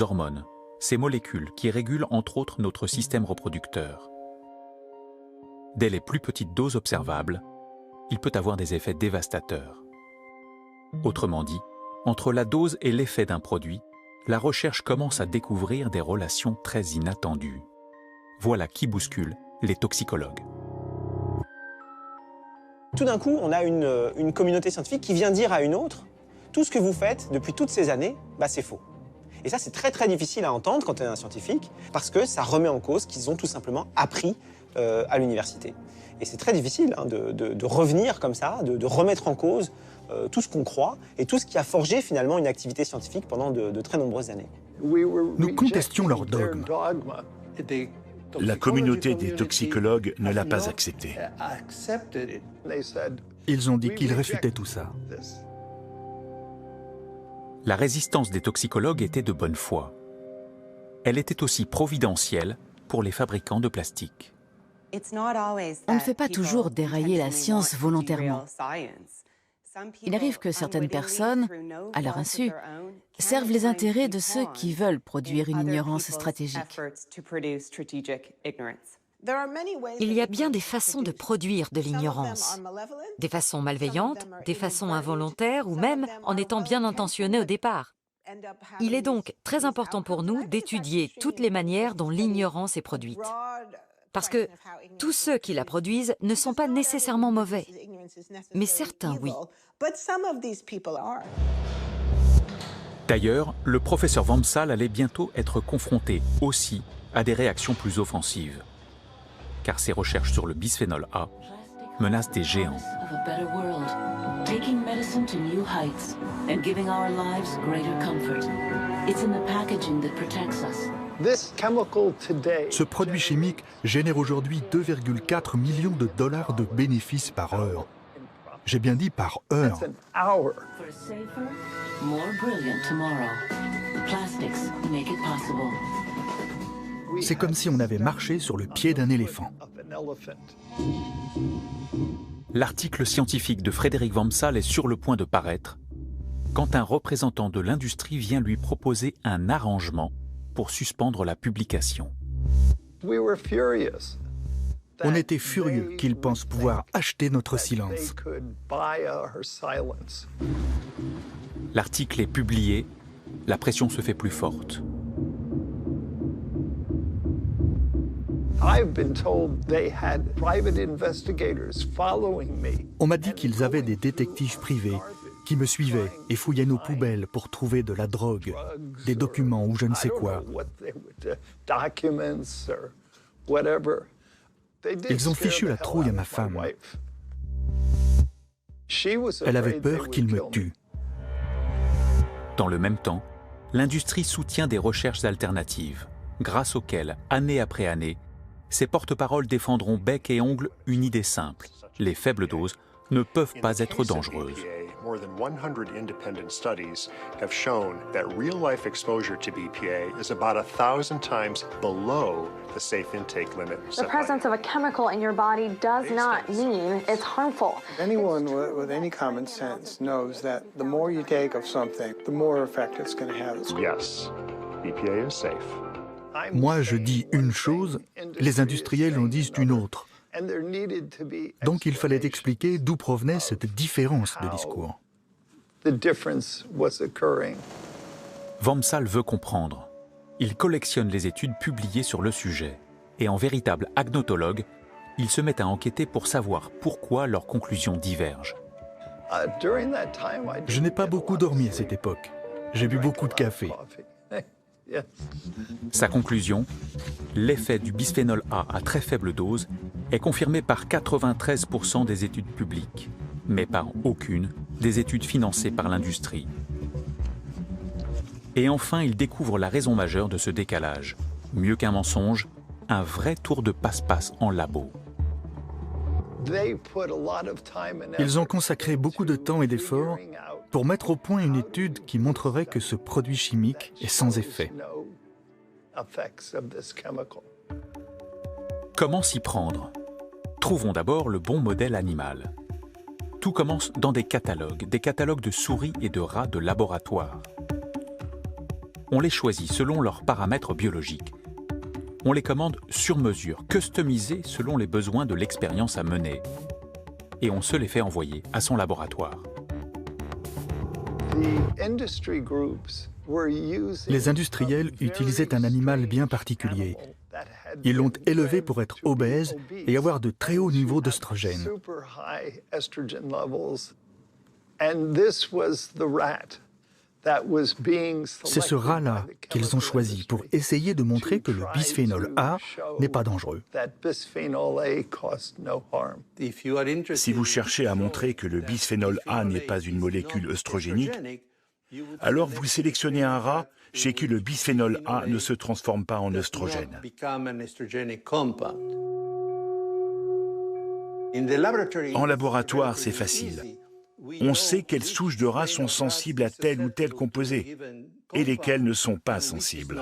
hormones, ces molécules qui régulent entre autres notre système reproducteur. Dès les plus petites doses observables, il peut avoir des effets dévastateurs. Autrement dit, entre la dose et l'effet d'un produit, la recherche commence à découvrir des relations très inattendues. Voilà qui bouscule les toxicologues. Tout d'un coup, on a une communauté scientifique qui vient dire à une autre « Tout ce que vous faites depuis toutes ces années, c'est faux ». Et ça, c'est très très difficile à entendre quand on est un scientifique, parce que ça remet en cause ce qu'ils ont tout simplement appris à l'université. Et c'est très difficile de revenir comme ça, de remettre en cause tout ce qu'on croit et tout ce qui a forgé finalement une activité scientifique pendant de très nombreuses années. Nous contestions leur dogme. La communauté des toxicologues ne l'a pas accepté. Ils ont dit qu'ils réfutaient tout ça. La résistance des toxicologues était de bonne foi. Elle était aussi providentielle pour les fabricants de plastique. On ne fait pas toujours dérailler la science volontairement. Il arrive que certaines personnes, à leur insu, servent les intérêts de ceux qui veulent produire une ignorance stratégique. Il y a bien des façons de produire de l'ignorance. Des façons malveillantes, des façons involontaires ou même en étant bien intentionnés au départ. Il est donc très important pour nous d'étudier toutes les manières dont l'ignorance est produite. Parce que tous ceux qui la produisent ne sont pas nécessairement mauvais, mais certains, oui. D'ailleurs, le professeur Wamsal allait bientôt être confronté aussi à des réactions plus offensives. Car ses recherches sur le bisphénol A menacent des géants. Ce produit chimique génère aujourd'hui 2,4 millions de dollars de bénéfices par heure. J'ai bien dit par heure. C'est comme si on avait marché sur le pied d'un éléphant. L'article scientifique de Frédéric Wamsal est sur le point de paraître quand un représentant de l'industrie vient lui proposer un arrangement pour suspendre la publication. On était furieux qu'ils pensent pouvoir acheter notre silence. L'article est publié, la pression se fait plus forte. On m'a dit qu'ils avaient des détectives privés qui me suivaient et fouillaient nos poubelles pour trouver de la drogue, des documents ou je ne sais quoi. Ils ont fichu la trouille à ma femme. Elle avait peur qu'ils me tuent. Dans le même temps, l'industrie soutient des recherches alternatives, grâce auxquelles, année après année, ces porte-paroles défendront bec et ongle une idée simple. Les faibles doses ne peuvent pas être dangereuses. More than 100 independent studies have shown that real-life exposure to BPA is about 1,000 times below the safe intake limit. The presence of a chemical in your body does not mean it's harmful. Anyone with any common sense knows that the more you take of something, the more effect it's going to have. Yes, BPA is safe. Moi, je dis une chose, les industriels en disent une autre. Donc il fallait expliquer d'où provenait cette différence de discours. Wamsal veut comprendre. Il collectionne les études publiées sur le sujet. Et en véritable agnotologue, il se met à enquêter pour savoir pourquoi leurs conclusions divergent. Je n'ai pas beaucoup dormi à cette époque. J'ai bu beaucoup de café. Sa conclusion, l'effet du bisphénol A à très faible dose est confirmé par 93% des études publiques, mais par aucune des études financées par l'industrie. Et enfin, il découvre la raison majeure de ce décalage. Mieux qu'un mensonge, un vrai tour de passe-passe en labo. Ils ont consacré beaucoup de temps et d'efforts pour mettre au point une étude qui montrerait que ce produit chimique est sans effet. Comment s'y prendre? Trouvons d'abord le bon modèle animal. Tout commence dans des catalogues de souris et de rats de laboratoire. On les choisit selon leurs paramètres biologiques. On les commande sur mesure, customisés selon les besoins de l'expérience à mener. Et on se les fait envoyer à son laboratoire. Les industriels utilisaient un animal bien particulier. Ils l'ont élevé pour être obèse et avoir de très hauts niveaux d'œstrogène. C'est ce rat-là qu'ils ont choisi pour essayer de montrer que le bisphénol A n'est pas dangereux. Si vous cherchez à montrer que le bisphénol A n'est pas une molécule œstrogénique, alors vous sélectionnez un rat chez qui le bisphénol A ne se transforme pas en œstrogène. En laboratoire, c'est facile. On sait quelles souches de rats sont sensibles à tel ou tel composé et lesquelles ne sont pas sensibles.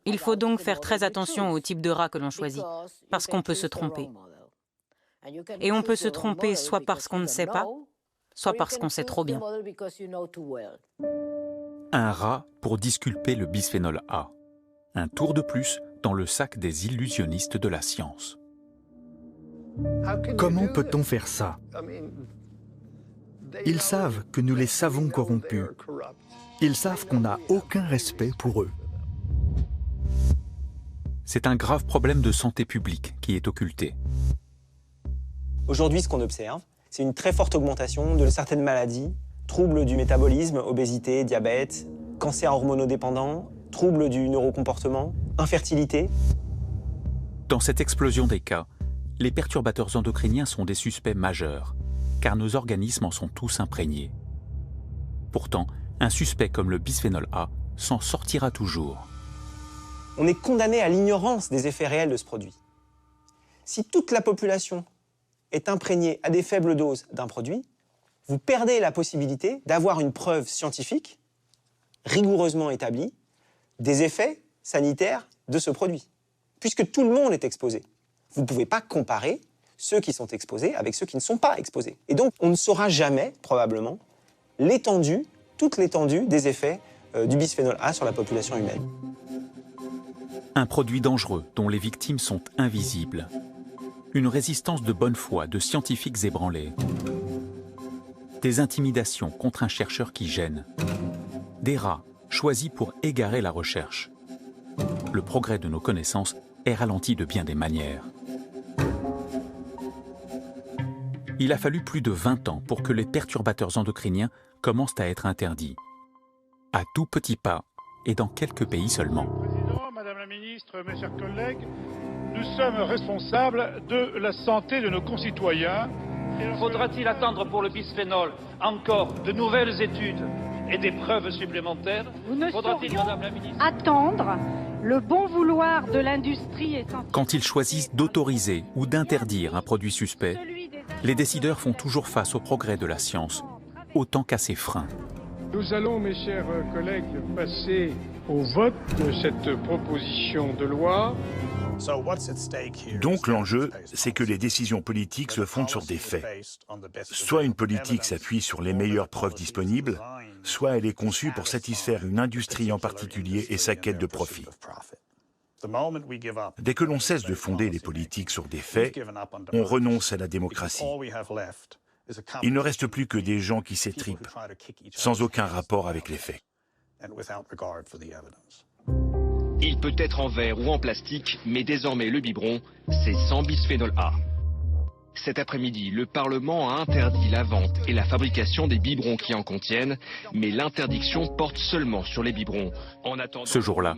Il faut donc faire très attention au type de rat que l'on choisit, parce qu'on peut se tromper. Et on peut se tromper soit parce qu'on ne sait pas, soit parce qu'on sait trop bien. Un rat pour disculper le bisphénol A. Un tour de plus dans le sac des illusionnistes de la science. Comment peut-on faire ça? Ils savent que nous les savons corrompus. Ils savent qu'on n'a aucun respect pour eux. C'est un grave problème de santé publique qui est occulté. Aujourd'hui, ce qu'on observe, c'est une très forte augmentation de certaines maladies, troubles du métabolisme, obésité, diabète, cancer hormonodépendant, troubles du neurocomportement, infertilité. Dans cette explosion des cas, les perturbateurs endocriniens sont des suspects majeurs, car nos organismes en sont tous imprégnés. Pourtant, un suspect comme le bisphénol A s'en sortira toujours. On est condamné à l'ignorance des effets réels de ce produit. Si toute la population est imprégnée à des faibles doses d'un produit, vous perdez la possibilité d'avoir une preuve scientifique, rigoureusement établie, des effets sanitaires de ce produit, puisque tout le monde est exposé. Vous ne pouvez pas comparer ceux qui sont exposés avec ceux qui ne sont pas exposés. Et donc, on ne saura jamais, probablement, l'étendue, toute l'étendue des effets du bisphénol A sur la population humaine. Un produit dangereux dont les victimes sont invisibles. Une résistance de bonne foi de scientifiques ébranlés. Des intimidations contre un chercheur qui gêne. Des rats choisis pour égarer la recherche. Le progrès de nos connaissances est ralenti de bien des manières. Il a fallu plus de 20 ans pour que les perturbateurs endocriniens commencent à être interdits. À tout petit pas et dans quelques pays seulement. Président, Madame la Ministre, mes chers collègues, nous sommes responsables de la santé de nos concitoyens. Faudra-t-il attendre pour le bisphénol encore de nouvelles études et des preuves supplémentaires? Nous ne saurions attendre. Le bon vouloir de l'industrie est censé... Quand ils choisissent d'autoriser ou d'interdire un produit suspect, les décideurs font toujours face au progrès de la science, autant qu'à ses freins. Nous allons, mes chers collègues, passer au vote de cette proposition de loi. Donc l'enjeu, c'est que les décisions politiques se fondent sur des faits. Soit une politique s'appuie sur les meilleures preuves disponibles, soit elle est conçue pour satisfaire une industrie en particulier et sa quête de profit. Dès que l'on cesse de fonder les politiques sur des faits, on renonce à la démocratie. Il ne reste plus que des gens qui s'étripent, sans aucun rapport avec les faits. Il peut être en verre ou en plastique, mais désormais le biberon, c'est sans bisphénol A. Cet après-midi, le Parlement a interdit la vente et la fabrication des biberons qui en contiennent, mais l'interdiction porte seulement sur les biberons. Ce jour-là,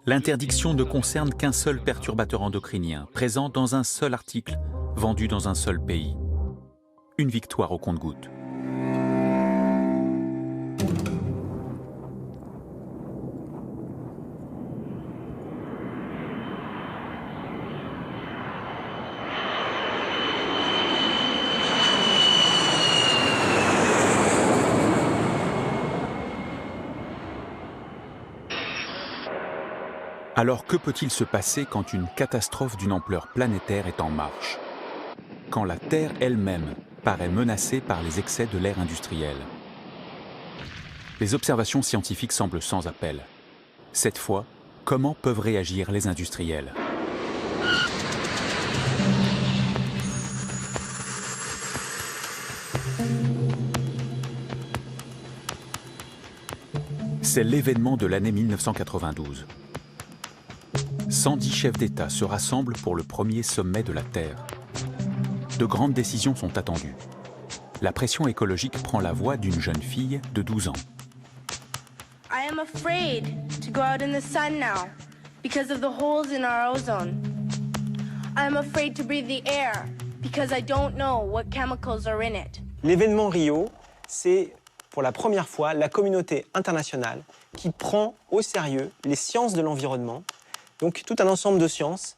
l'interdiction ne concerne qu'un seul perturbateur endocrinien, présent dans un seul article, vendu dans un seul pays. Une victoire au compte-gouttes. Alors que peut-il se passer quand une catastrophe d'une ampleur planétaire est en marche? Quand la Terre elle-même paraît menacée par les excès de l'ère industrielle? Les observations scientifiques semblent sans appel. Cette fois, comment peuvent réagir les industriels ? C'est l'événement de l'année 1992. 110 chefs d'État se rassemblent pour le premier sommet de la Terre. De grandes décisions sont attendues. La pression écologique prend la voix d'une jeune fille de 12 ans. I am afraid to go out in the sun now because of the holes in our ozone. I am afraid to breathe the air because I don't know what chemicals are in it. L'événement Rio, c'est pour la première fois la communauté internationale qui prend au sérieux les sciences de l'environnement, donc tout un ensemble de sciences